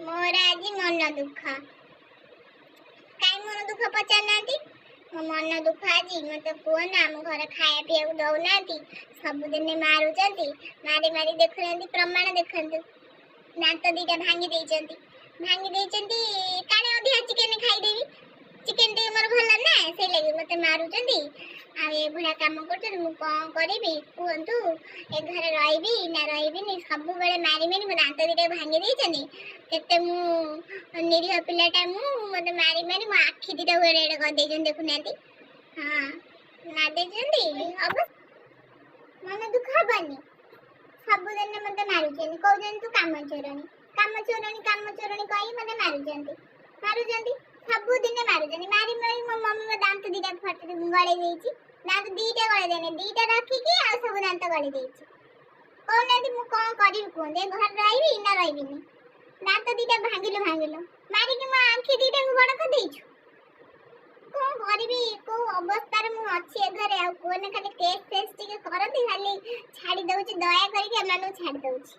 मोर आज मन दुख कई मन दुख पचार मो मन दुख आज मत कहना आम घर खाया पीया दौना सबुदिन मारुंट मारी मारी देखुना प्रमाण देखु दांत दीटा भांगी काले अधिका चिकेन खाईदेवी चिकेन टे मोर भल ना से लगे मत मारुंट आभा कम कर कौन करी कहतु ए घर रही ना रही सब बेले मारी मारी मो दांत दीटा भांगी केते मु निरीह पिलाटा मत मारी मारी मो आखि दीटा एड़े कर देखुना हाँ ना अब मन दुख हबनी सबुदिन मत मारुचन कहते तू काम चोरणी कही मत मारुचंती सबुदिन मारुचंती मारी मारी मो मम्मी मो दांत दीटा फट गड़े दांत दीटा गड़े देने दीटा रखिकी आ सब दांत गड़े कहना मु कौन करी कहते घर रही ना रही दांत दीटा भांगिल मारिकी मो आखि दीटा बड़ कर कौन करी को अवस्था मु अच्छी घरे कहने खाली टेस्ट फेस्ट करती खाली छाड़ी दउची दया करके छाड़ी दउची।